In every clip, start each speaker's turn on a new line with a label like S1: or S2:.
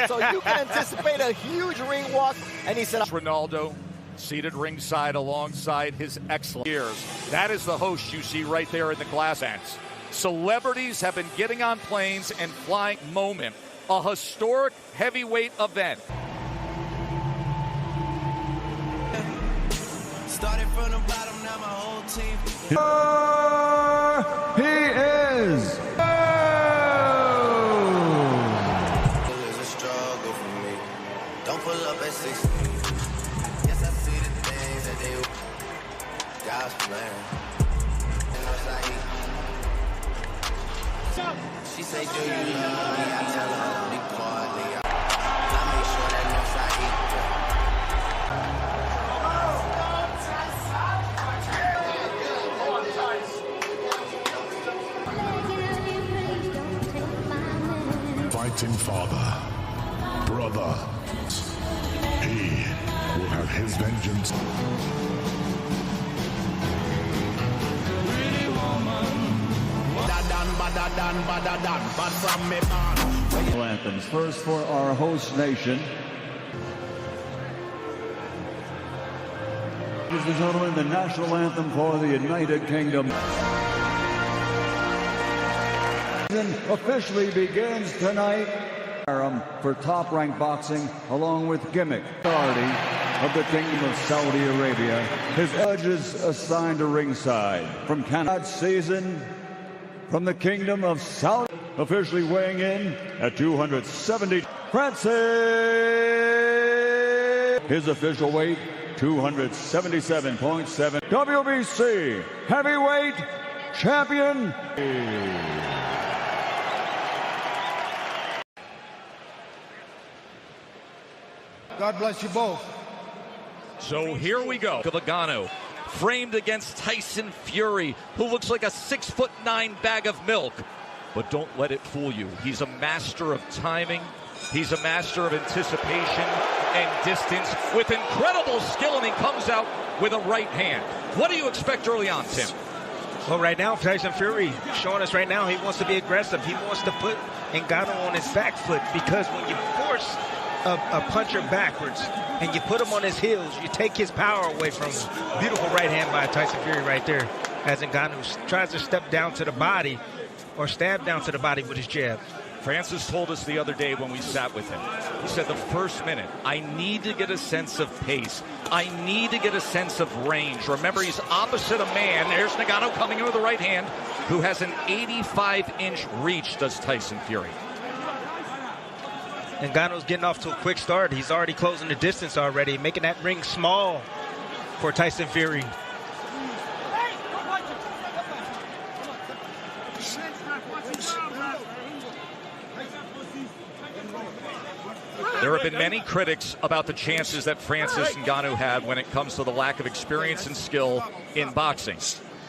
S1: So you can anticipate a huge ring walk. And he said,
S2: Ronaldo seated ringside alongside his excellent years. That is the host you see right there in the glass ends. Celebrities have been getting on planes and flying. Moment, a historic heavyweight event.
S3: Started from the bottom, now my whole team.
S4: He is.
S3: It's a struggle for me. Don't pull up at 16. Yes, I see the things that they God's plan. She say, do you love me? I tell her only partly. I make sure that knows I eat
S5: Fighting father, brother, he will have his vengeance.
S4: Anthems. First for our host nation. Ladies and gentlemen, the national anthem for the United Kingdom officially begins tonight. For top-ranked boxing, along with Gimmick, authority of the Kingdom of Saudi Arabia. His judges assigned to ringside from Canada season from the Kingdom of Saudi, officially weighing in at 270. Francis, his official weight 277.7. WBC heavyweight champion.
S6: God bless you both.
S2: So here we go. Ngannou framed against Tyson Furry, who looks like a 6'9" bag of milk. But don't let it fool you. He's a master of timing. He's a master of anticipation and distance with incredible skill, and he comes out with a right hand. What do you expect early on, Tim?
S7: Well, right now, Tyson Furry showing us right now he wants to be aggressive. He wants to put Ngannou on his back foot, because when you force a puncher backwards and you put him on his heels, you take his power away from him. Beautiful right hand by Tyson Furry right there, as Ngannou tries to step down to the body or stab down to the body with his jab.
S2: Francis told us the other day when we sat with him, he said the first minute, I need to get a sense of pace. I need to get a sense of range. Remember, he's opposite a man. There's Ngannou coming in with the right hand, who has an 85-inch reach, does Tyson Furry.
S7: Ngannou's getting off to a quick start. He's already closing the distance already, making that ring small for Tyson Furry.
S2: There have been many critics about the chances that Francis Ngannou had when it comes to the lack of experience and skill in boxing.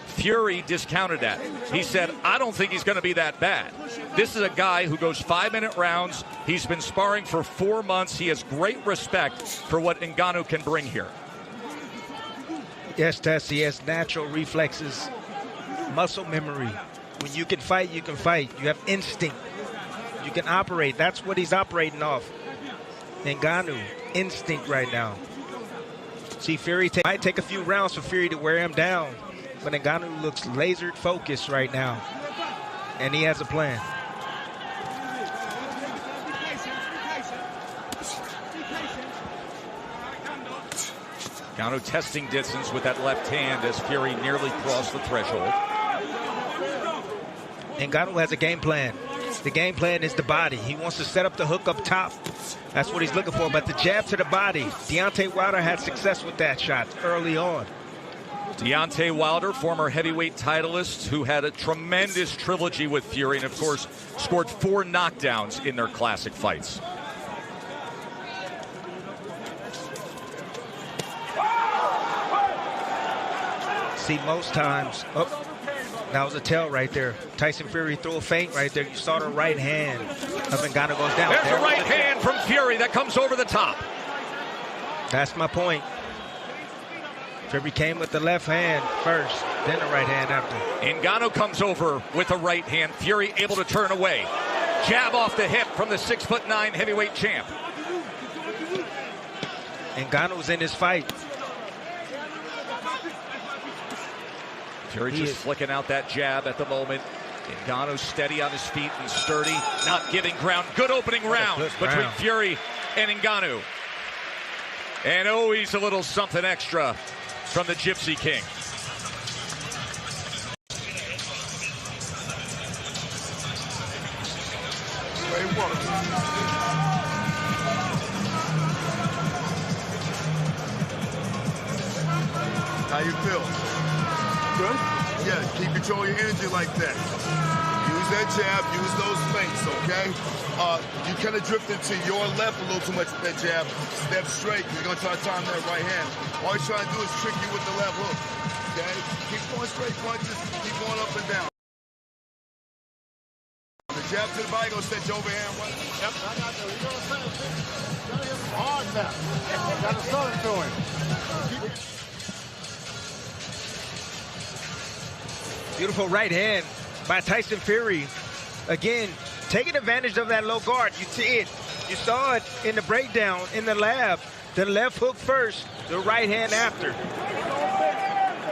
S2: Furry discounted that. He said, I don't think he's going to be that bad. This is a guy who goes 5-minute rounds. He's been sparring for 4 months. He has great respect for what Ngannou can bring here.
S7: Yes, Tess, he has natural reflexes, muscle memory. When you can fight, you can fight. You have instinct. You can operate. That's what he's operating off. Ngannou, instinct right now. See, Furry might take a few rounds for Furry to wear him down, but Ngannou looks laser focused right now, and he has a plan.
S2: Ngannou testing distance with that left hand as Furry nearly crossed the threshold.
S7: Ngannou has a game plan. The game plan is the body. He wants to set up the hook up top. That's what he's looking for. But the jab to the body, Deontay Wilder had success with that shot early on.
S2: Deontay Wilder, former heavyweight titleist, who had a tremendous trilogy with Furry and, of course, scored 4 knockdowns in their classic fights.
S7: See, most times, that was a tell right there. Tyson Furry threw a feint right there. You saw the right hand of Ngannou goes down.
S2: There's a right hand from Furry that comes over the top.
S7: That's my point. Furry came with the left hand first, then the right hand after.
S2: Ngannou comes over with a right hand. Furry able to turn away. Jab off the hip from the 6'9" heavyweight champ.
S7: Ngannou's in his fight.
S2: Fury just flicking out that jab at the moment. Ngannou steady on his feet and sturdy, not giving ground. Good opening round between Fury and Ngannou. And always a little something extra from the Gypsy King.
S8: Great work. How you feel? Good? Yeah, keep control of your energy like that. Use that jab, use those feints, okay? You kind of drifted to your left a little too much with that jab. Step straight, because you're going to try to time that right hand. All you're trying to do is trick you with the left hook, okay? Keep going straight punches, keep going up and down. The jab to the body, going to set your overhand right.
S6: Yep, I got that. You know what I'm saying? Got to hit some hard now. Got to start it to him.
S7: Beautiful right hand by Tyson Furry. Again, taking advantage of that low guard. You see it. You saw it in the breakdown in the lab. The left hook first, the right hand after.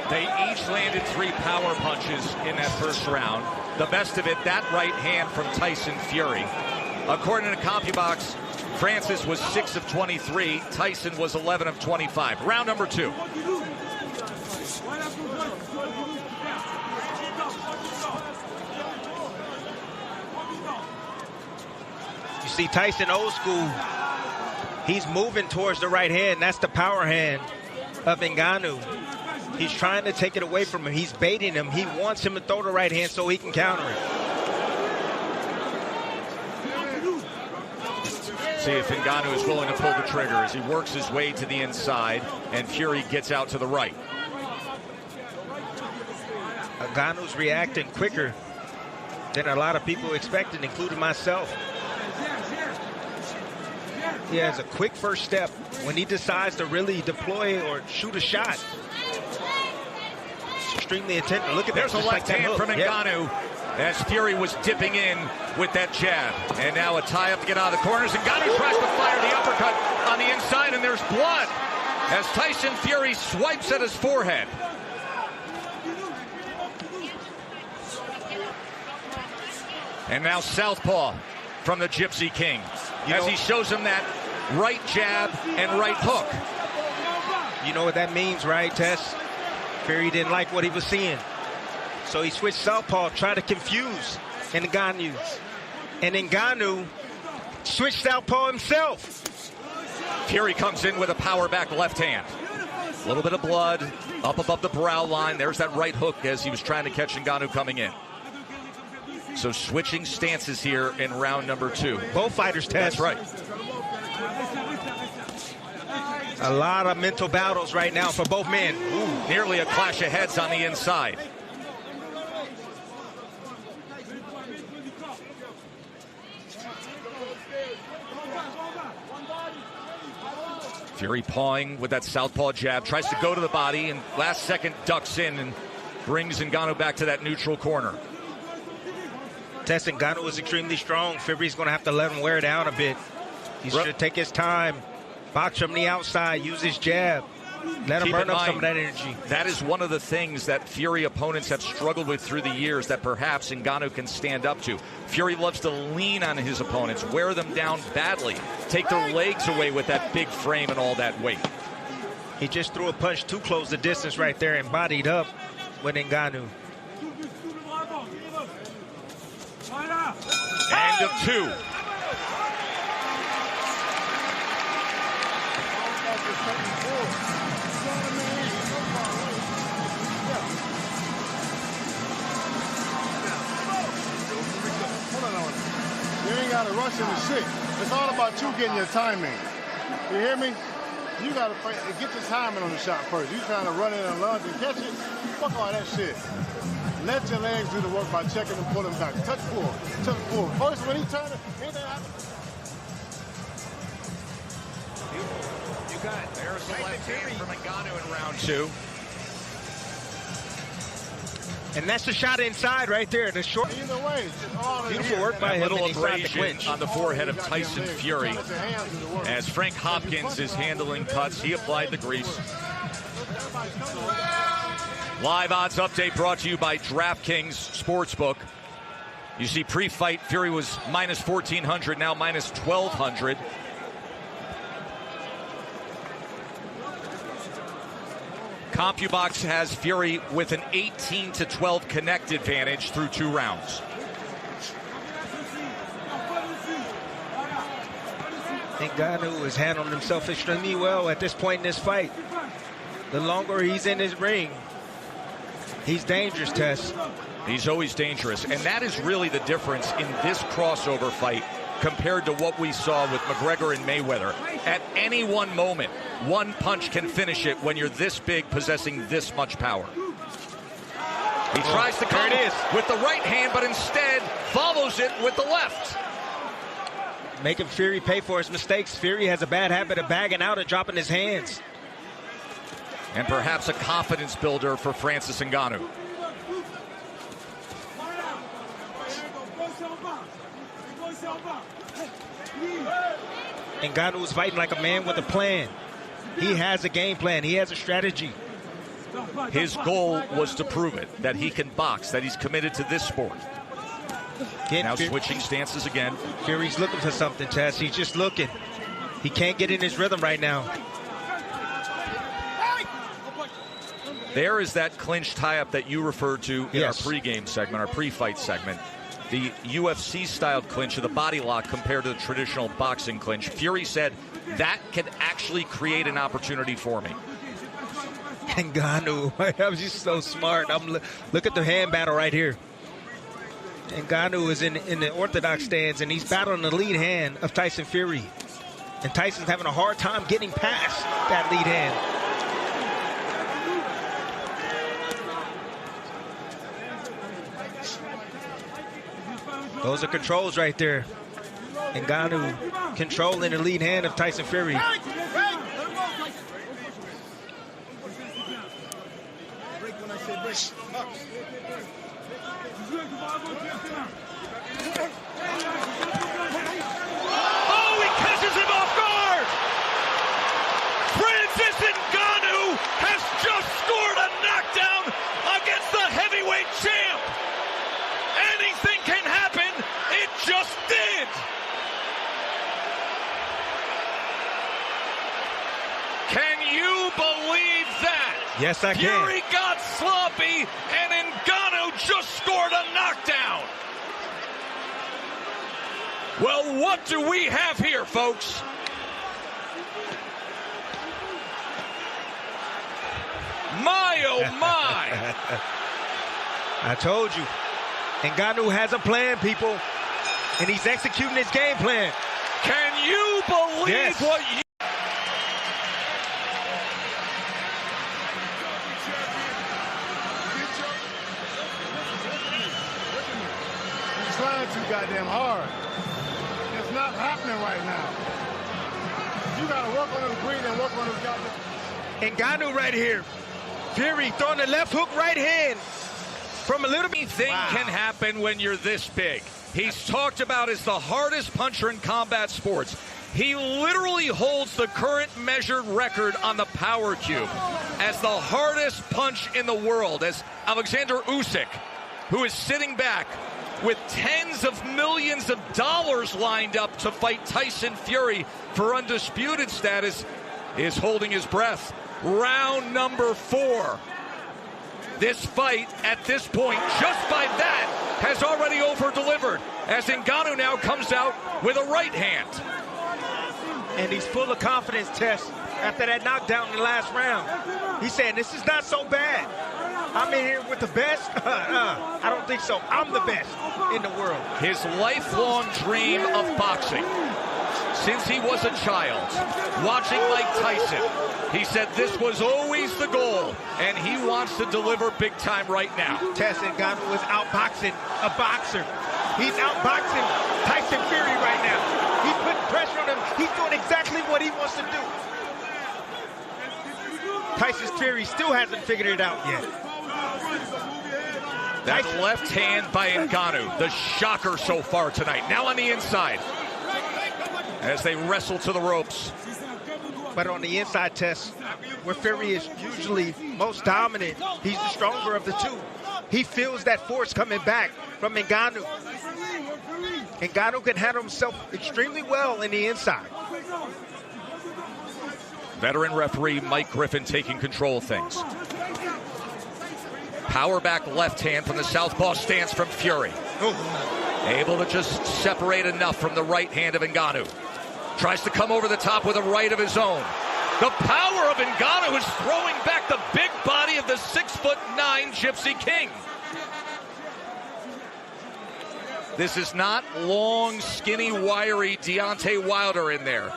S2: They each landed 3 power punches in that first round. The best of it, that right hand from Tyson Furry. According to CompuBox, Francis was 6 of 23. Tyson was 11 of 25. Round number 2.
S7: You see Tyson old school. He's moving towards the right hand. That's the power hand of Ngannou. He's trying to take it away from him. He's baiting him. He wants him to throw the right hand so he can counter it.
S2: See if Ngannou is willing to pull the trigger as he works his way to the inside and Fury gets out to the right.
S7: Ngannou's reacting quicker than a lot of people expected, including myself. He has a quick first step when he decides to really deploy or shoot a shot. It's extremely attentive. Look at that.
S2: There's a left hand from Ngannou as Fury was dipping in with that jab. And now a tie-up to get out of the corners. Ngannou tries to fire the uppercut on the inside, and there's blood as Tyson Fury swipes at his forehead. And now southpaw from the Gypsy King as he shows him that right jab and right hook.
S7: You know what that means, right, Tess? Fury didn't like what he was seeing. So he switched southpaw, tried to confuse Ngannou. And Ngannou switched southpaw himself.
S2: Fury comes in with a power back left hand. A little bit of blood up above the brow line. There's that right hook as he was trying to catch Ngannou coming in. So switching stances here in round number 2.
S7: Both fighters, Tess.
S2: That's right.
S7: A lot of mental battles right now for both men.
S2: Ooh, nearly a clash of heads on the inside. Fury pawing with that southpaw jab, tries to go to the body, and last second ducks in and brings Ngannou back to that neutral corner.
S7: Tess, Ngannou is extremely strong. Fury's going to have to let him wear down a bit. He should take his time, box from the outside, use his jab. Let him burn up some of that energy.
S2: That is one of the things that Fury opponents have struggled with through the years that perhaps Ngannou can stand up to. Fury loves to lean on his opponents, wear them down badly, take their legs away with that big frame and all that weight.
S7: He just threw a punch too close the distance right there and bodied up with Ngannou.
S2: End of 2.
S6: You ain't got to rush into shit. It's all about you getting your timing. You hear me? You got to get your timing on the shot first. You trying to run in and lunge and catch it? Fuck all that shit. Let your legs do the work by checking and pulling back. Touch pull. Touch pull. First, when he turns it, anything happens.
S2: You got it. There's the left hand from Ngannou in round 2.
S7: And that's the shot inside right there. The short.
S6: Either way,
S7: Beautiful work by him.
S2: Little
S7: inside the
S2: abrasion
S7: clinch.
S2: on the forehead of Tyson Furry. As Frank Hopkins is handling cuts, he applied the grease. Live odds update brought to you by DraftKings Sportsbook. You see pre-fight, Fury was minus 1,400, now minus 1,200. CompuBox has Fury with an 18-12 connect advantage through 2 rounds.
S7: Ngannou is handling himself extremely well at this point in this fight. The longer he's in his ring, he's dangerous, Tess.
S2: He's always dangerous, and that is really the difference in this crossover fight compared to what we saw with McGregor and Mayweather. At any one moment, one punch can finish it when you're this big, possessing this much power. He tries to come with the right hand, but instead follows it with the left.
S7: Making Fury pay for his mistakes. Fury has a bad habit of bagging out and dropping his hands.
S2: And perhaps a confidence builder for Francis Ngannou.
S7: Ngannou is fighting like a man with a plan. He has a game plan. He has a strategy.
S2: His goal was to prove it, that he can box, that he's committed to this sport. Now switching stances again.
S7: Fury's looking for something, Tess. He's just looking. He can't get in his rhythm right now.
S2: There is that clinch tie-up that you referred to in our pregame segment, our pre-fight segment. The UFC-styled clinch of the body lock compared to the traditional boxing clinch. Fury said, that can actually create an opportunity for me.
S7: Ngannou, I'm just so smart. Look at the hand battle right here. Ngannou is in the orthodox stance, and he's battling the lead hand of Tyson Furry. And Tyson's having a hard time getting past that lead hand. Those are controls right there. Ngannou controlling the lead hand of Tyson Furry.
S2: Oh, he catches him off guard! Francis Ngannou has just scored a knockdown against the heavyweight champ! Anything can happen, it just did! Can you believe that?
S7: Yes, I can.
S2: Fury got sloppy, and Ngannou just scored a knockdown. Well, what do we have here, folks? My, oh my.
S7: I told you. Ngannou has a plan, people, and he's executing his game plan.
S2: Can you believe what you...
S6: He's trying too goddamn hard. It's not happening right now. You gotta work on his breathing and work on his goddamn...
S7: Ngannou right here. Fury throwing the left hook right hand. From a little bit.
S2: Anything can happen when you're this big. He's talked about as the hardest puncher in combat sports. He literally holds the current measured record on the power cube as the hardest punch in the world, as Alexander Usyk, who is sitting back with tens of millions of dollars lined up to fight Tyson Furry for undisputed status, is holding his breath. Round number 4. This fight, at this point, just by that, has already over-delivered, as Ngannou now comes out with a right hand.
S7: And he's full of confidence, Tess, after that knockdown in the last round. He's saying, this is not so bad. I'm in here with the best? I don't think so. I'm the best in the world.
S2: His lifelong dream of boxing, since he was a child, watching Mike Tyson, he said this was always the goal, and he wants to deliver big time right now.
S7: Tess Ngannou is outboxing a boxer. He's outboxing Tyson Furry right now. He's putting pressure on him. He's doing exactly what he wants to do. Tyson Furry still hasn't figured it out yet.
S2: That left hand by Ngannou, the shocker so far tonight. Now on the inside, as they wrestle to the ropes.
S7: But on the inside test, where Furry is usually most dominant, he's the stronger of the two. He feels that force coming back from Ngannou. Ngannou can handle himself extremely well in the inside.
S2: Veteran referee Mike Griffin taking control of things. Power back left hand from the southpaw stance from Fury. Able to just separate enough from the right hand of Ngannou. Tries to come over the top with a right of his own. The power of Ngannou is throwing back the big body of the 6'9" Gypsy King. This is not long, skinny, wiry Deontay Wilder in there.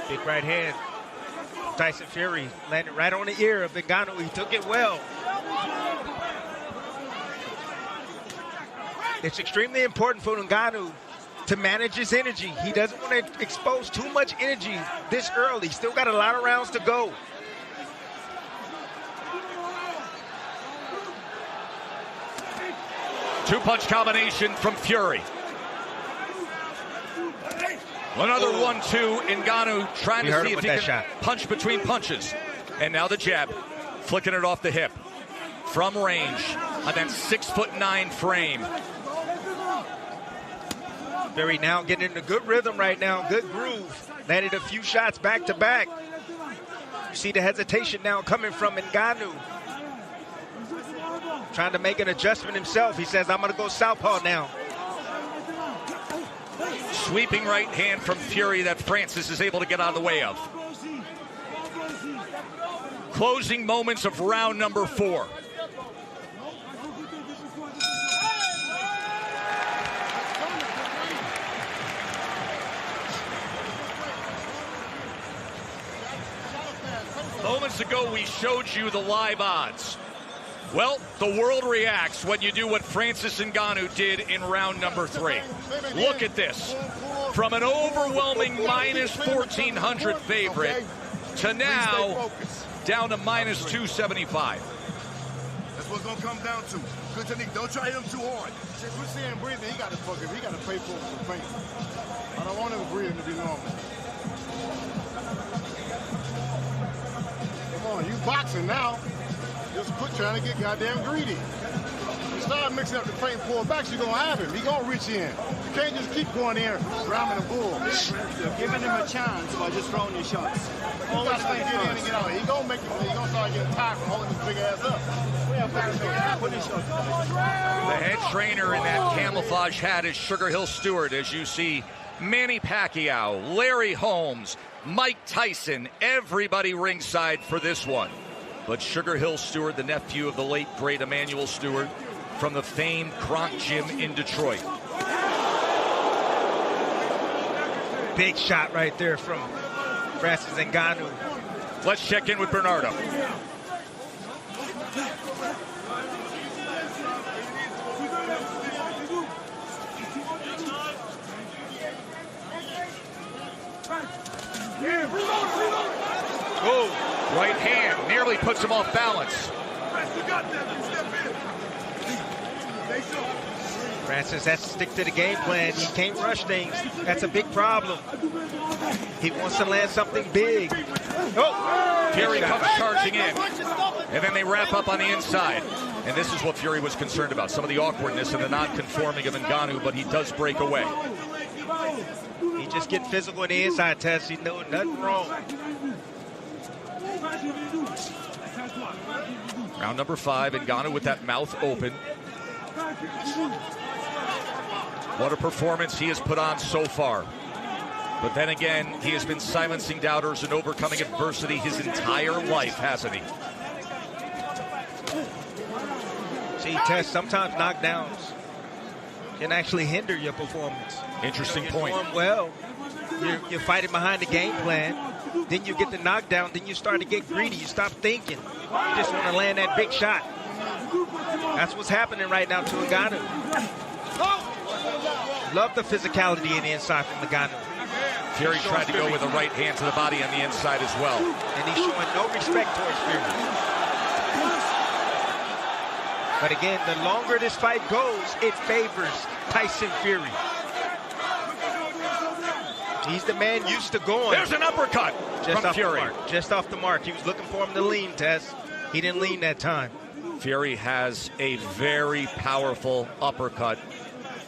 S7: Big right hand. Tyson Furry landed right on the ear of Ngannou. He took it well. It's extremely important for Ngannou to manage his energy. He doesn't want to expose too much energy this early. Still got a lot of rounds to go.
S2: Two-punch combination from Fury. Another 1-2. Ngannou trying to see if he can punch between punches. And now the jab, flicking it off the hip. From range on that 6'9" frame.
S7: Furry now getting in a good rhythm right now, good groove. Landed a few shots back to back. You see the hesitation now coming from Ngannou. Trying to make an adjustment himself. He says, I'm going to go southpaw now.
S2: Sweeping right hand from Fury that Francis is able to get out of the way of. Closing moments of round number 4. Moments ago, we showed you the live odds. Well, the world reacts when you do what Francis Ngannou did in round number 3. Look at this. From an overwhelming minus 1,400 favorite to now down to minus 275.
S8: That's what's going to come down to. Good technique. Don't try him too hard.
S6: Since we're seeing breathing, he got to pay for some pain. I don't want him breathing to be normal. Come on, you boxing now. Just quit trying to get goddamn greedy. You start mixing up the feint pullbacks, you're going to have him. He's going to reach in. You can't just keep going in ramming the bull.
S9: You're giving him a chance by just throwing your shots.
S6: You got to get in and get out. He's going to start getting tired from holding his big ass up.
S2: The head trainer in that camouflage hat is Sugar Hill Stewart, as you see Manny Pacquiao, Larry Holmes, Mike Tyson, everybody ringside for this one. But Sugar Hill Stewart, the nephew of the late, great Emmanuel Stewart, from the famed Kronk Gym in Detroit.
S7: Big shot right there from Francis Ngannou.
S2: Let's check in with Bernardo. Oh, right hand nearly puts him off balance.
S7: Francis has to stick to the game plan. He can't rush things. That's a big problem. He wants to land something big. Oh,
S2: Fury comes charging in. And then they wrap up on the inside. And this is what Fury was concerned about. Some of the awkwardness and the non-conforming of Ngannou, but he does break away.
S7: He just get physical in the inside test. He knows nothing wrong.
S2: Round number 5, Ngannou with that mouth open. What a performance he has put on so far. But then again, he has been silencing doubters and overcoming adversity his entire life, hasn't he?
S7: See, Tess, sometimes knockdowns can actually hinder your performance.
S2: Interesting point.
S7: You're doing well. You're fighting behind the game plan. Then you get the knockdown. Then you start to get greedy. You stop thinking. You just want to land that big shot. That's what's happening right now to Ngannou. Love the physicality in the inside from Ngannou.
S2: Fury tried to go with a right hand to the body on the inside as well.
S7: And he's showing no respect towards Fury. But again, the longer this fight goes, it favors Tyson Furry. He's the man used to going.
S2: There's an uppercut from Furry.
S7: Just off the mark. He was looking for him to lean, Tess. He didn't lean that time.
S2: Furry has a very powerful uppercut.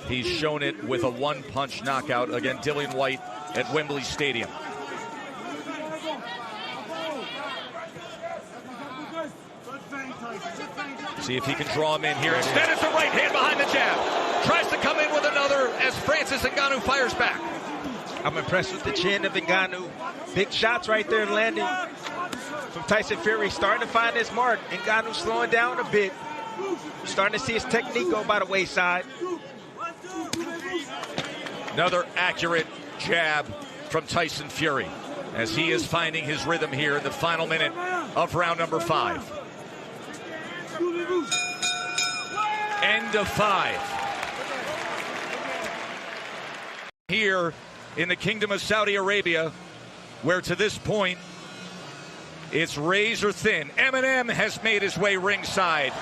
S2: He's shown it with a one-punch knockout against Dillian Whyte at Wembley Stadium. See if he can draw him in here. Instead, it's a right hand behind the jab. Tries to come in with another as Francis Ngannou fires back.
S7: I'm impressed with the chin of Ngannou. Big shots right there landing from Tyson Furry. Starting to find his mark. Ngannou slowing down a bit. Starting to see his technique go by the wayside.
S2: Another accurate jab from Tyson Furry as he is finding his rhythm here in the final minute of round number 5. End of 5. Here in the Kingdom of Saudi Arabia, where to this point it's razor thin. Eminem has made his way ringside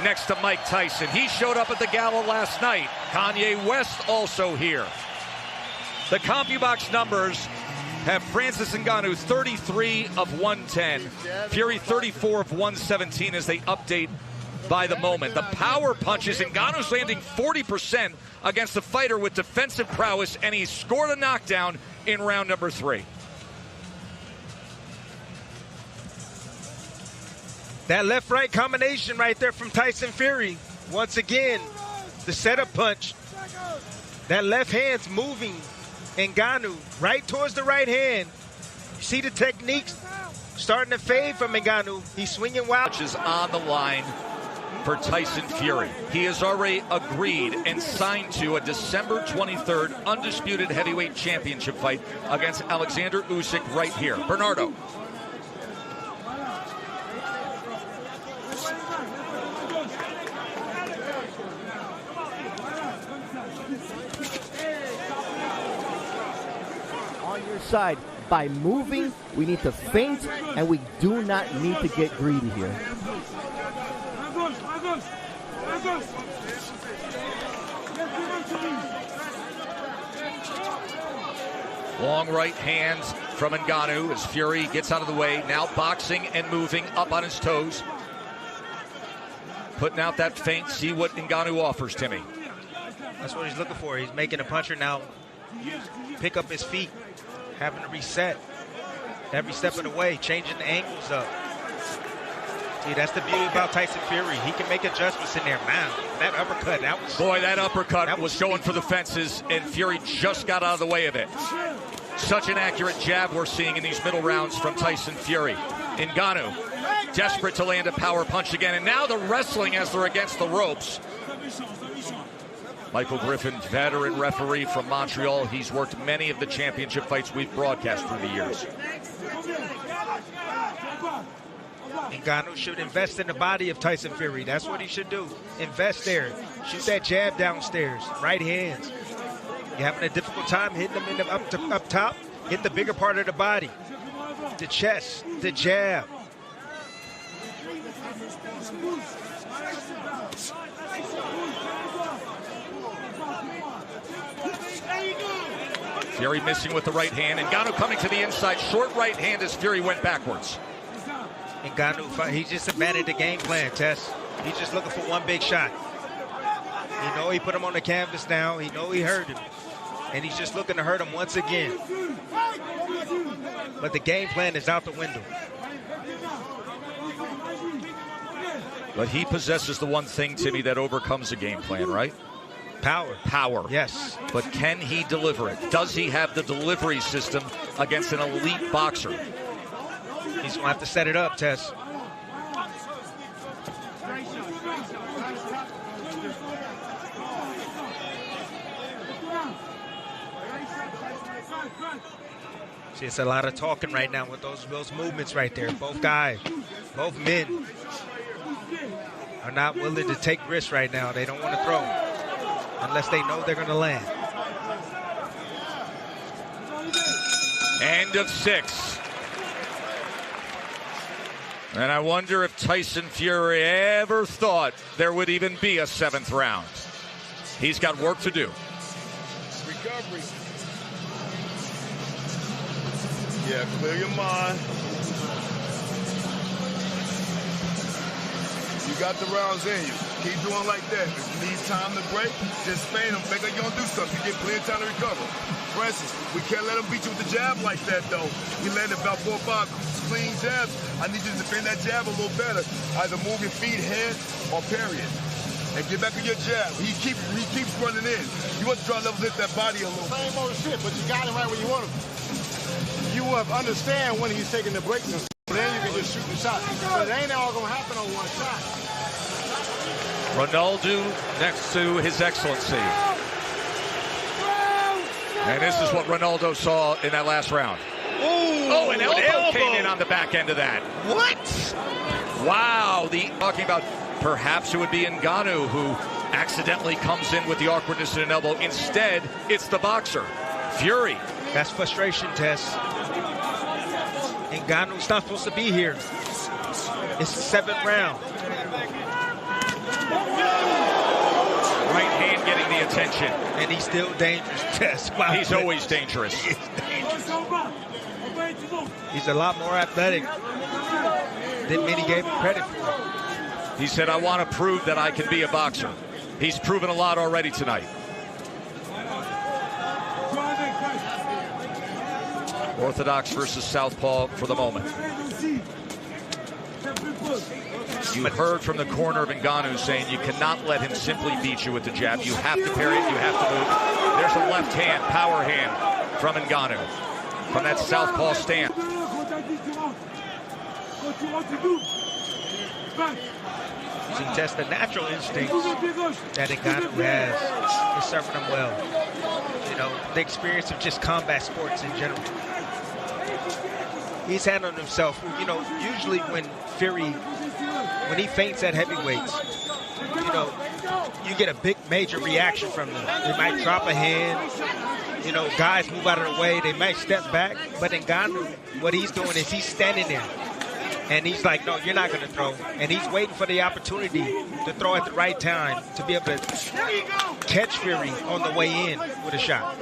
S2: next to Mike Tyson. He showed up at the gala last night. Kanye West also here. The CompuBox numbers have Francis Ngannou 33 of 110, Furry 34 of 117 as they update by the moment. The power punches, Ngannou's landing 40% against the fighter with defensive prowess, and he scored a knockdown in round number 3.
S7: That left-right combination right there from Tyson Furry. Once again, the setup punch. That left hand's moving Ngannou right towards the right hand. You see the techniques starting to fade from Ngannou. He's swinging wild.
S2: Is on the line for Tyson Furry. He has already agreed and signed to a December 23rd undisputed heavyweight championship fight against Alexander Usyk right here. Bernardo.
S1: On your side, by moving, we need to feint, and we do not need to get greedy here.
S2: Long right hands from Ngannou as Furry gets out of the way. Now boxing and moving up on his toes. Putting out that feint. See what Ngannou offers, Timmy.
S7: That's what he's looking for. He's making a puncher now pick up his feet, having to reset every step of the way, changing the angles up. See, that's the beauty about Tyson Furry. He can make adjustments in there. Man, that uppercut, that was...
S2: Boy, that uppercut was going for the fences, and Furry just got out of the way of it. Such an accurate jab we're seeing in these middle rounds from Tyson Furry. Ngannou, desperate to land a power punch again, and now the wrestling as they're against the ropes. Michael Griffin, veteran referee from Montreal. He's worked many of the championship fights we've broadcast through the years.
S7: Ngannou should invest in the body of Tyson Furry. That's what he should do. Invest there. Shoot that jab downstairs. Right hands. You're having a difficult time hitting them in the up top. Hit the bigger part of the body. The chest. The jab.
S2: Furry missing with the right hand. Ngannou coming to the inside. Short right hand as Furry went backwards.
S7: Ngannou, he just abandoned the game plan, Tess. He's just looking for one big shot. You know he put him on the canvas now. He know he hurt him. And he's just looking to hurt him once again. But the game plan is out the window.
S2: But he possesses the one thing, Timmy, that overcomes a game plan, right?
S7: Power.
S2: Power.
S7: Yes.
S2: But can he deliver it? Does he have the delivery system against an elite boxer?
S7: He's going to have to set it up, Tess. See, it's a lot of talking right now with those movements right there. Both guys, both men are not willing to take risks right now. They don't want to throw unless they know they're going to land.
S2: End of 6. And I wonder if Tyson Furry ever thought there would even be a 7th round. He's got work to do.
S8: Recovery. Yeah, clear your mind. You got the rounds in you. Keep doing like that. If you need time to break, just feign them. Think like you're going to do something. You get plenty of time to recover. For instance, we can't let him beat you with the jab like that, though. He landed about 4 or 5 clean jabs. I need you to defend that jab a little better. Either move your feet, head, or period. And get back to your jab. He keeps running in. You want to try to level hit that body a little.
S6: Same old shit, but you got him right where you want him. You understand when he's taking the breaks and then you can just shoot the shot. But it ain't all going to happen on one shot.
S2: Ronaldo next to His Excellency. And this is what Ronaldo saw in that last round.
S7: Ooh,
S2: an elbow came in on the back end of that.
S7: What?
S2: Wow. Talking about perhaps it would be Ngannou who accidentally comes in with the awkwardness in an elbow. Instead, it's the boxer, Furry.
S7: That's frustration, Tess. Ngannou's not supposed to be here. It's the 7th round.
S2: Right hand getting the attention.
S7: And he's still dangerous, Tess. Wow.
S2: He's always dangerous.
S7: He's a lot more athletic than many gave him credit for.
S2: He said, I want to prove that I can be a boxer. He's proven a lot already tonight. Orthodox versus Southpaw for the moment. You heard from the corner of Ngannou saying you cannot let him simply beat you with the jab. You have to parry it. You have to move. There's a left hand, power hand from Ngannou from that Southpaw stance.
S7: See, just the natural instincts that Ngannou has is serving him well. You know, the experience of just combat sports in general. He's handling himself. You know, usually when he feints at heavyweights, you know, you get a big major reaction from them. They might drop a hand. You know, guys move out of the way. They might step back. But Ngannou, what he's doing is he's standing there. And he's like, no, you're not going to throw. And he's waiting for the opportunity to throw at the right time to be able to catch Furry on the way in with a shot.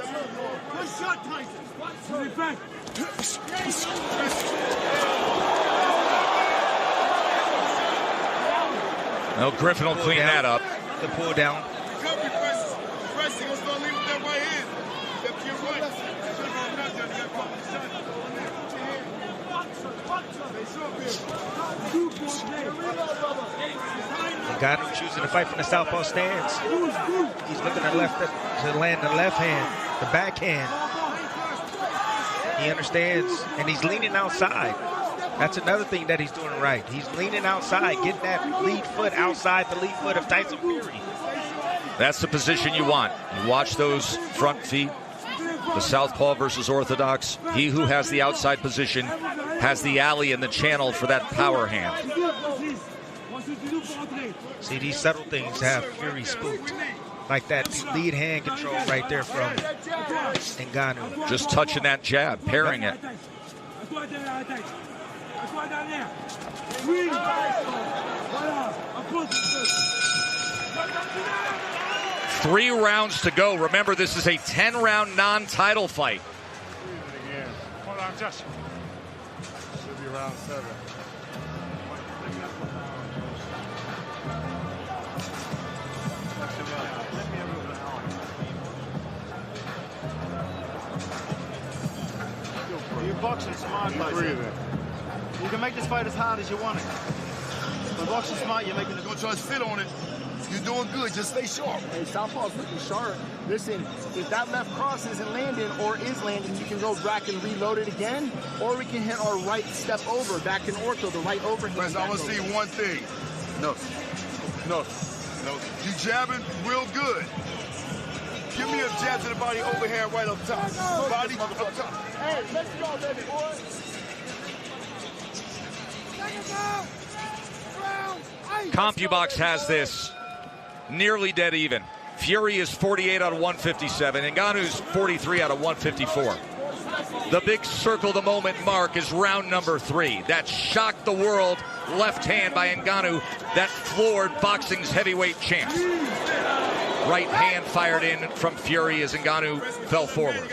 S2: No, Griffin will clean that up.
S7: The pull down. Ngannou choosing to fight from the southpaw stance. He's looking to land the left hand, the backhand. He understands, and he's leaning outside. That's another thing that he's doing right. He's leaning outside, getting that lead foot outside the lead foot of Tyson Furry.
S2: That's the position you want. You watch those front feet. The southpaw versus orthodox. He who has the outside position has the alley and the channel for that power hand.
S7: See, these subtle things have Furry spooked. Like that lead hand control right there from Ngannou.
S2: Just touching that jab, parrying it. 3 rounds to go. Remember, this is a 10-round non-title fight.
S6: Hold on, Josh. Should be round 7.
S9: You boxing smart, Tyson. You can make this fight as hard as you want it. But boxing smart, you're making it.
S8: Don't try to sit on it. You're doing good. Just stay sharp.
S1: Hey, Southpaw's looking sharp. Listen, if that left cross isn't landing or is landing, you can go back and reload it again, or we can hit our right step over, back in ortho, the right overhand.
S8: Friends, I want to see one thing. No. You jabbing real good. Give me a jab to the body, overhand right up top. Body up top.
S6: Hey, let's go, baby boy.
S2: CompuBox has this nearly dead even. Furry is 48 out of 157. Ngannou's 43 out of 154. The big circle the moment mark is round number 3. That shocked the world left hand by Ngannou that floored boxing's heavyweight champs. Right hand fired in from Furry as Ngannou fell forward.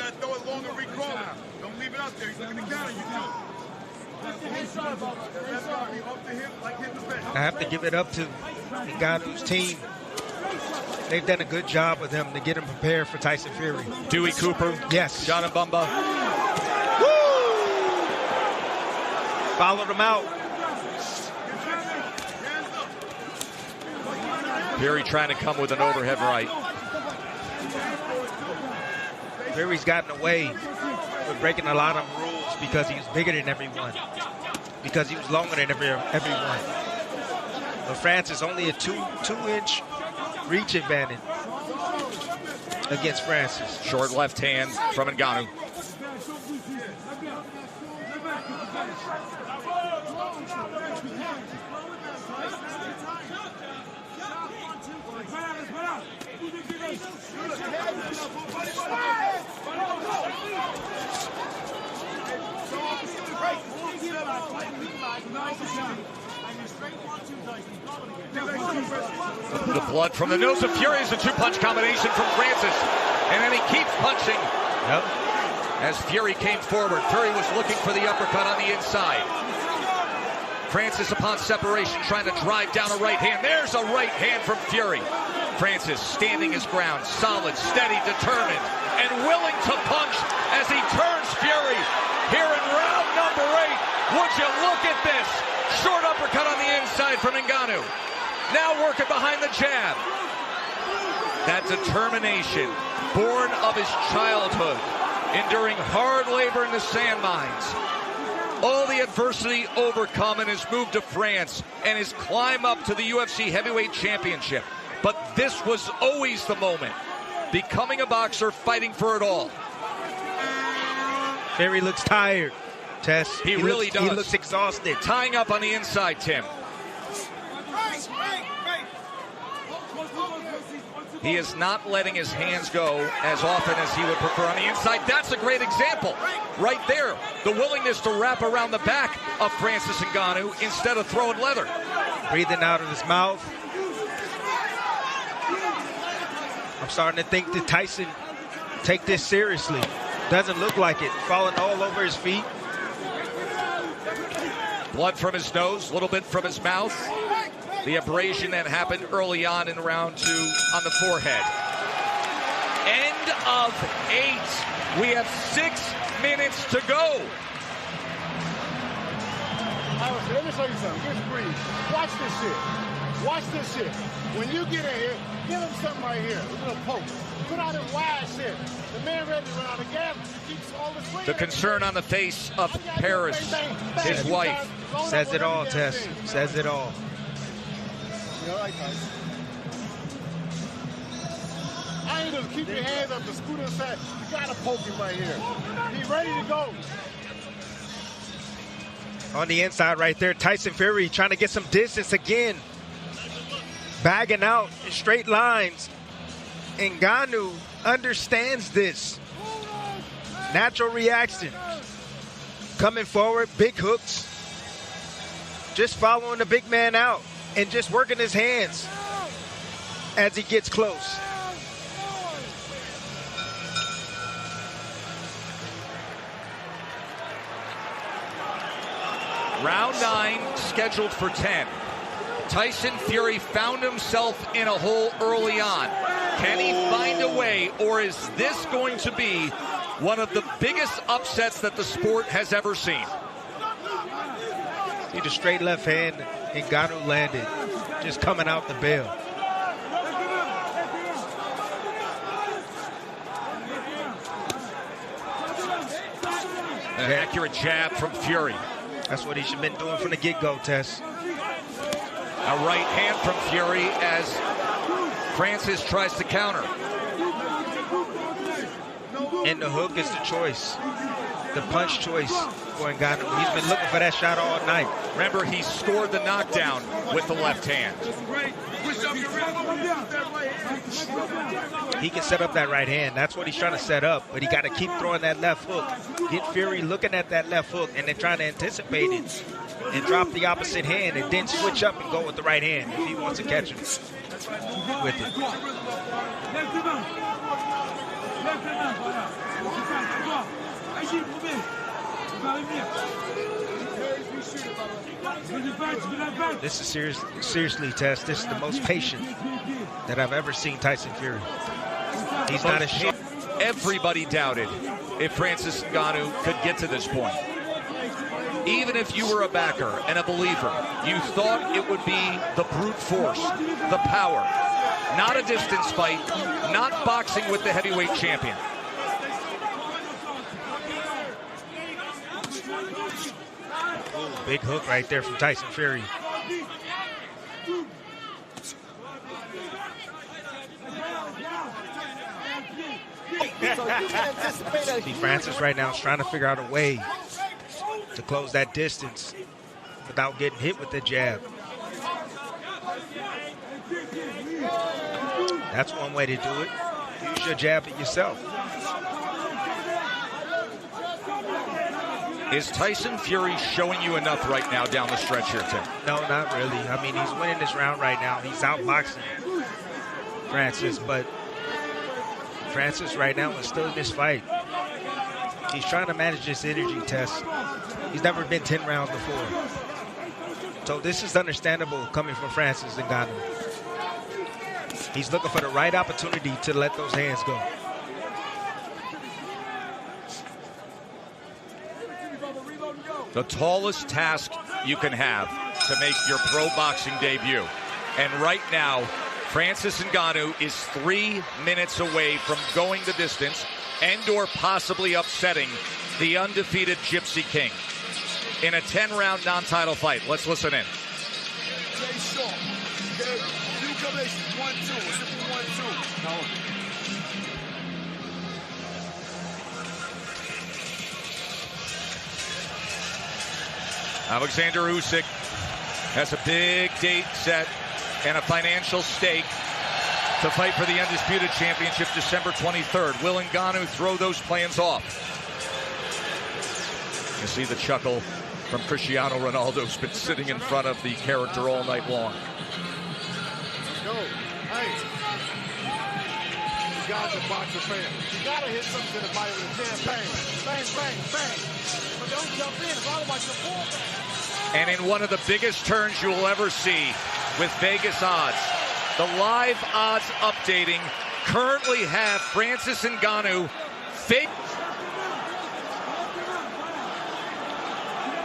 S7: I have to give it up to Ngannou's team. They've done a good job with him to get him prepared for Tyson Furry.
S2: Dewey Cooper.
S7: Yes.
S2: John Mbumba.
S7: Woo! Followed him out.
S2: Furry trying to come with an overhead right.
S7: Furry's gotten away with breaking a lot of rules because he was bigger than everyone. Because he was longer than everyone. But Francis only a 2-inch reach advantage against Francis.
S2: Short left hand from Ngannou. The blood from the nose of Furry is a two-punch combination from Francis. And then he keeps punching.
S7: Yep.
S2: As Furry came forward, Furry was looking for the uppercut on the inside. Francis, upon separation, trying to drive down a right hand. There's a right hand from Furry. Francis standing his ground, solid, steady, determined, and willing to punch as he turns Furry here in round number 8. Would you look at this? Short uppercut on the inside from Ngannou. Now working behind the jab. That determination, born of his childhood, enduring hard labor in the sand mines. All the adversity overcome in his move to France and his climb up to the UFC Heavyweight Championship. But this was always the moment. Becoming a boxer, fighting for it all.
S7: Furry looks tired, Tess.
S2: He really does.
S7: He looks exhausted.
S2: Tying up on the inside, Tim. He is not letting his hands go as often as he would prefer on the inside. That's a great example right there. The willingness to wrap around the back of Francis Ngannou instead of throwing leather.
S7: Breathing out of his mouth. I'm starting to think that Tyson take this seriously. Doesn't look like it. Falling all over his feet.
S2: Blood from his nose, a little bit from his mouth. The abrasion that happened early on in round 2 on the forehead. End of 8. We have 6 minutes to go.
S6: Let me show you something. Just breathe. Watch this shit. Watch this shit. When you get in here, give him something right here. A little poke. Put out his wide shit. The man ready to run out of gas. He keeps all the swing.
S2: The concern on the face of Paris, his wife.
S7: Says it all, Tess. Says it all.
S6: I ain't gonna keep your hands up to scoot inside. You gotta poke him right here. Be ready to go.
S7: On the inside right there, Tyson Furry trying to get some distance again. Bagging out in straight lines. Ngannou understands this. Natural reaction. Coming forward, big hooks. Just following the big man out and just working his hands as he gets close.
S2: Round 9 scheduled for 10. Tyson Furry found himself in a hole early on. Can he find a way, or is this going to be one of the biggest upsets that the sport has ever seen?
S7: See the straight left hand Ngannou landed, just coming out the bail.
S2: An accurate jab from Furry.
S7: That's what he should have been doing from the get-go, Tess.
S2: A right hand from Furry as Francis tries to counter.
S7: And the hook is the choice. the punch choice for Ngannou. He's been looking for that shot all night.
S2: Remember, he scored the knockdown with the left hand.
S7: He can set up that right hand. That's what he's trying to set up, but he got to keep throwing that left hook. Get Fury looking at that left hook and then trying to anticipate it and drop the opposite hand and then switch up and go with the right hand if he wants to catch him with it. This is seriously, Tess. This is the most patient that I've ever seen Tyson Fury. He's not as sharp.
S2: Everybody doubted if Francis Ngannou could get to this point. Even if you were a backer and a believer, you thought it would be the brute force, the power, not a distance fight, not boxing with the heavyweight champion.
S7: Ooh, big hook right there from Tyson Fury. See, Francis right now is trying to figure out a way to close that distance without getting hit with the jab. That's one way to do it. Use your jab at yourself.
S2: Is Tyson Fury showing you enough right now down the stretch here, Tim?
S7: No, not really. I mean, he's winning this round right now. He's outboxing Francis, but Francis right now is still in this fight. He's trying to manage his energy test. He's never been 10 rounds before. So this is understandable coming from Francis Ngannou. He's looking for the right opportunity to let those hands go.
S2: The tallest task you can have to make your pro boxing debut. And right now, Francis Ngannou is 3 minutes away from going the distance and or possibly upsetting the undefeated Gypsy King in a 10-round non-title fight. Let's listen in. Alexander Usyk has a big date set and a financial stake to fight for the Undisputed Championship December 23rd. Will Ngannou throw those plans off? You see the chuckle from Cristiano Ronaldo, who's been sitting in front of the character all night long.
S6: Go. Hey. You guys are boxer fans. You got to hit something to the body with a campaign. Bang, bang, bang. But don't jump in. It's all about your foreback.
S2: And in one of the biggest turns you will ever see with Vegas odds, the live odds updating currently have Francis Ngannou fake.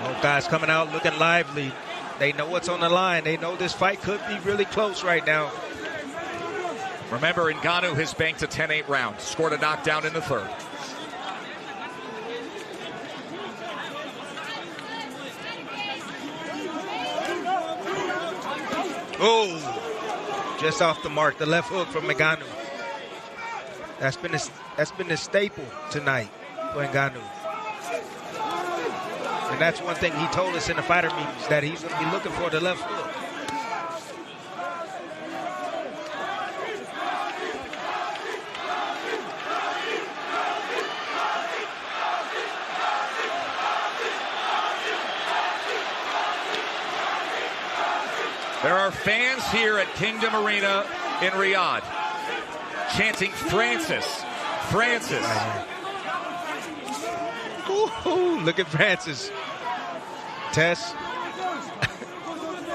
S7: Both guys coming out looking lively. They know what's on the line. They know this fight could be really close right now.
S2: Remember, Ngannou has banked a 10-8 round, scored a knockdown in the third.
S7: Oh, just off the mark, the left hook from Ngannou. That's been a staple tonight for Ngannou. And that's one thing he told us in the fighter meetings, that he's going to be looking for the left hook.
S2: There are fans here at Kingdom Arena in Riyadh chanting Francis, Francis.
S7: Ooh, look at Francis. Tess,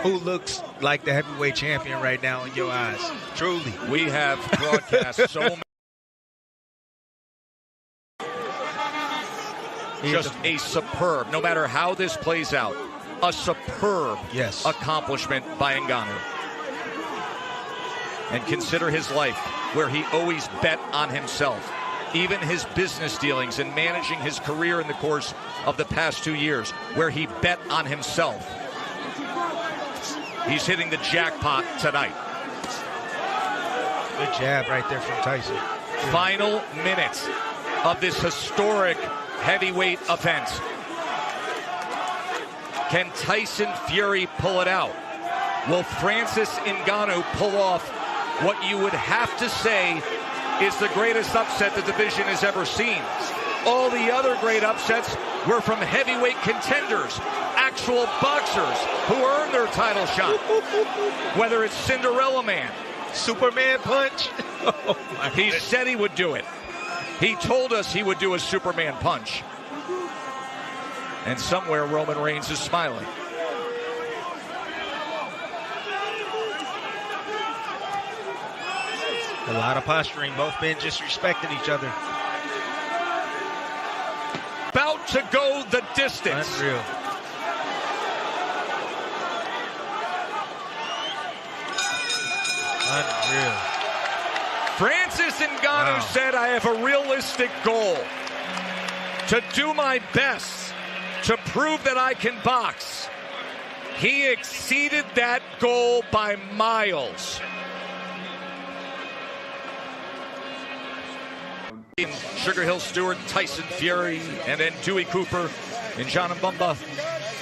S7: who looks like the heavyweight champion right now in your eyes? Truly.
S2: We have broadcast so many. Just a superb, no matter how this plays out, a superb accomplishment by Ngannou. And consider his life, where he always bet on himself. Even his business dealings and managing his career in the course of the past 2 years, where he bet on himself. He's hitting the jackpot tonight.
S7: Good jab right there from Tyson.
S2: Final minutes of this historic heavyweight event. Can Tyson Furry pull it out? Will Francis Ngannou pull off what you would have to say is the greatest upset the division has ever seen? All the other great upsets were from heavyweight contenders, actual boxers who earned their title shot. Whether it's Cinderella Man,
S7: Superman punch.
S2: He said he would do it. He told us he would do a Superman punch. And somewhere Roman Reigns is smiling.
S7: A lot of posturing. Both men just respecting each other.
S2: About to go the distance.
S7: Unreal. Unreal.
S2: Francis Ngannou said, I have a realistic goal to do my best to prove that I can box. He exceeded that goal by miles. Sugar Hill Stewart, Tyson Furry, and then Dewey Cooper and John Mbumba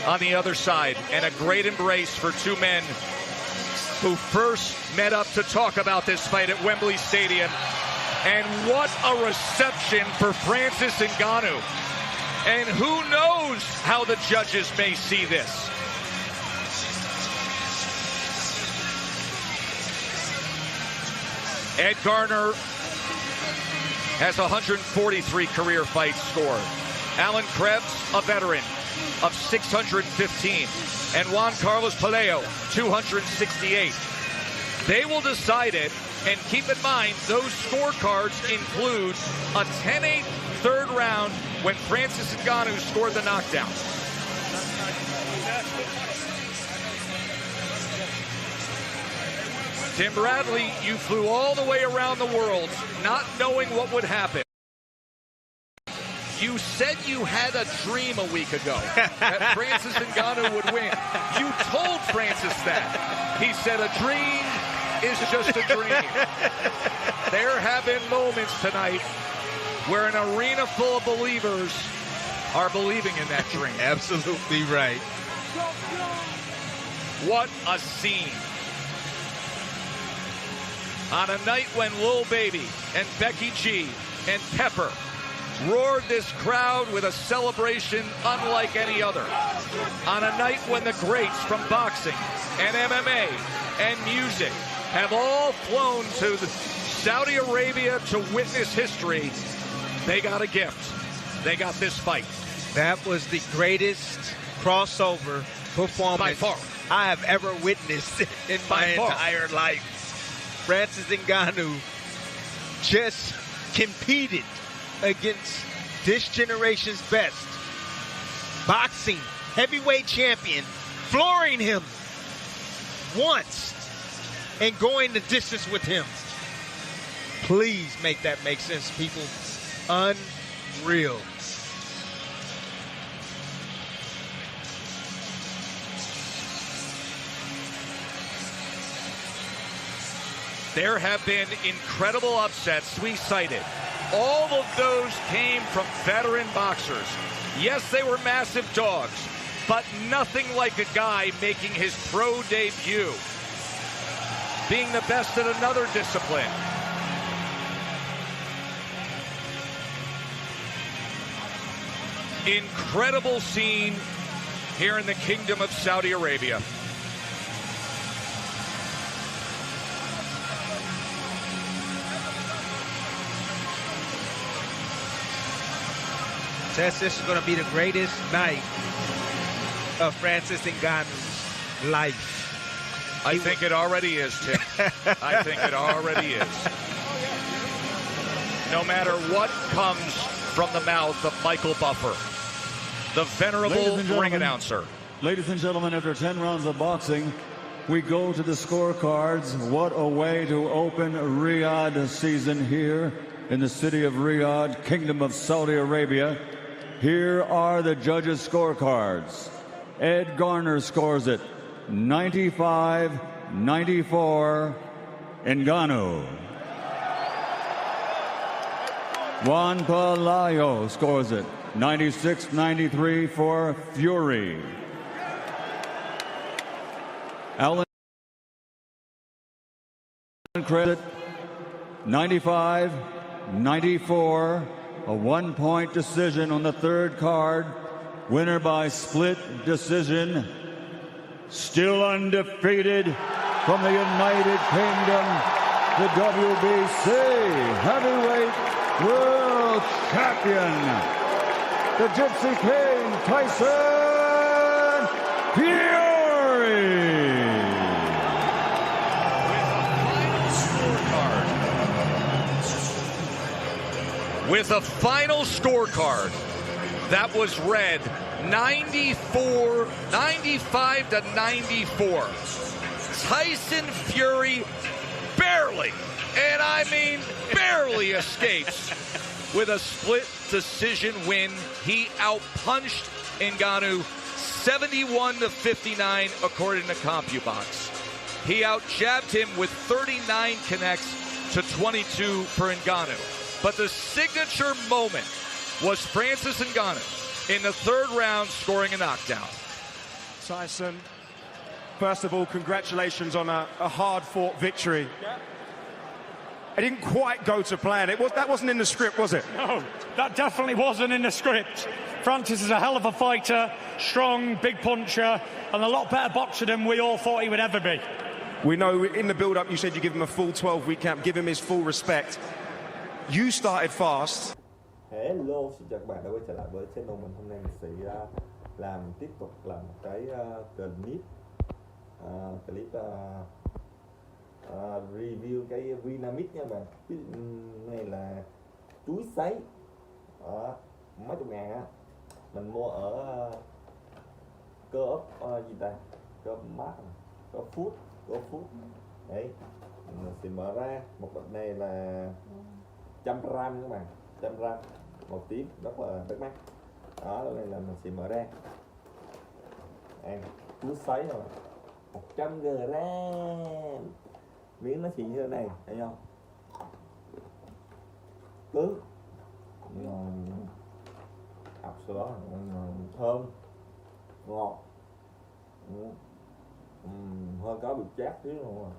S2: on the other side. And a great embrace for two men who first met up to talk about this fight at Wembley Stadium. And what a reception for Francis Ngannou. And who knows how the judges may see this. Ed Garner has 143 career fights scored. Alan Krebs, a veteran of 615. And Juan Carlos Palacio, 268. They will decide it, and keep in mind, those scorecards include a 10-8 third round when Francis Ngannou scored the knockdown. Tim Bradley, you flew all the way around the world not knowing what would happen. You said you had a dream a week ago that Francis Ngannou would win. You told Francis that. He said a dream is just a dream. There have been moments tonight where an arena full of believers are believing in that dream.
S7: Absolutely right.
S2: What a scene. On a night when Lil Baby and Becky G and Pepper roared this crowd with a celebration unlike any other. On a night when the greats from boxing and MMA and music have all flown to Saudi Arabia to witness history, they got a gift. They got this fight.
S7: That was the greatest crossover performance
S2: by far
S7: I have ever witnessed in my entire life. Francis Ngannou just competed against this generation's best. Boxing heavyweight champion, flooring him once and going the distance with him. Please make that make sense, people. Unreal.
S2: There have been incredible upsets we cited. All of those came from veteran boxers. Yes, they were massive dogs, but nothing like a guy making his pro debut, being the best at another discipline. Incredible scene here in the Kingdom of Saudi Arabia.
S7: This is going to be the greatest night of Francis Ngannou's life.
S2: I think it already is, Tim. I think it already is. No matter what comes from the mouth of Michael Buffer, the venerable ring announcer.
S4: Ladies and gentlemen, after 10 rounds of boxing, we go to the scorecards. What a way to open Riyadh season here in the city of Riyadh, Kingdom of Saudi Arabia. Here are the judges' scorecards. Ed Garner scores it 95-94 Ngannou. Juan Palacio scores it 96-93 for Fury. Alan credit 95-94, a 1-point decision on the third card. Winner by split decision. Still undefeated from the United Kingdom, the WBC Heavyweight World Champion, the Gypsy King, Tyson Furry.
S2: With a final scorecard that was read 95-94. Tyson Furry barely, and I mean barely, escapes with a split decision win. He outpunched Ngannou 71-59 according to CompuBox. He outjabbed him with 39 connects to 22 for Ngannou. But the signature moment was Francis Ngannou in the third round scoring a knockdown.
S10: Tyson, first of all, congratulations on a hard-fought victory. It didn't quite go to plan. That wasn't in the script, was it?
S11: No, that definitely wasn't in the script. Francis is a hell of a fighter, strong, big puncher, and a lot better boxer than we all thought he would ever be.
S10: We know in the build-up you said you give him a full 12-week camp, give him his full respect. You started fast.
S12: Hello, xin chào các bạn đã quay trở lại với channel mình. Hôm nay mình sẽ tiếp tục làm một cái clip review cái Vinamix nha bạn. Cái này là chuối sấy mấy chục ngàn á, mình mua ở cơ ốp gì ta, cơ ốp mát, cơ food đấy. Mình sẽ mở ra một bịch này là 100 gram các bạn, 100 gram một tím rất là bắt mắt. Đó, cái này là mình sẽ mở ra ăn chuối sấy rồi, 100 gram, miếng nó chỉ như thế này, thấy không? Cứ ập sau đó thơm, ngọt, hơi có bị chát xíu luôn rồi.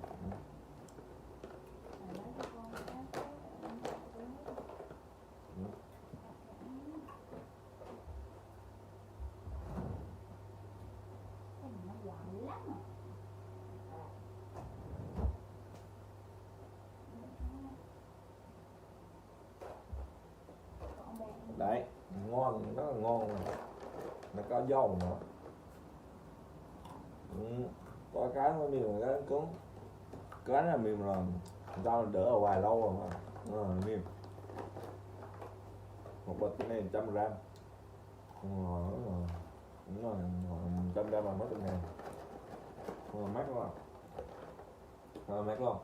S12: Đấy, ngon, rất là ngon, nó có dầu nữa. Có cái nó mềm, cái cứng, cái là mềm rồi, rau đỡ ở ngoài lâu rồi mà, mềm. Một bịch cái này 100 gram, đúng rồi, 100 gram là mấy chục ngàn, mát luôn, mát luôn.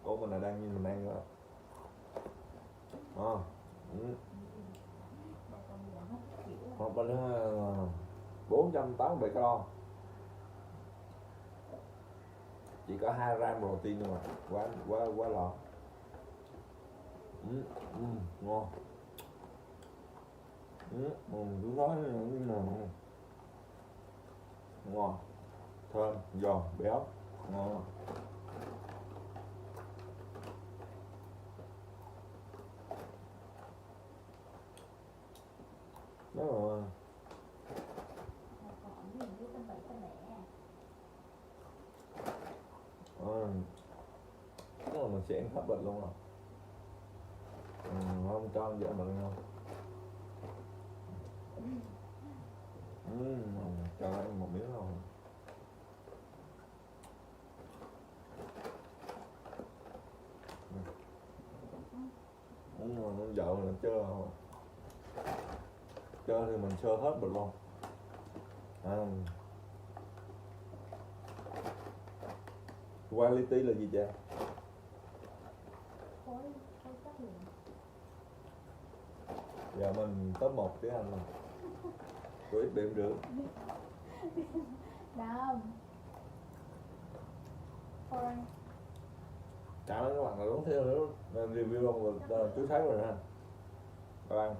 S12: Cô mình là đang nhìn mình đang rồi. Một bên 487 calo, chỉ có 2 gram protein thôi mà, quá lọ. Ngon. Cứ nói ngon, thơm, giòn, béo, ngon. Đó rồi. Đó là mình sẽ ăn hết bệnh luôn rồi. Không cho ăn dễ bệnh không? Cho ăn một miếng rồi. Nó dạo là chơi rồi. Chơi thì mình sơ hết bệnh luôn. Quality là gì vậy? Giờ mình top 1 tiếng Anh rồi. Có ít điểm được.
S13: Đâu.
S12: Cảm ơn các bạn đã đón theo nữa. Review luôn rồi, chú thấy rồi ha. Bye bye.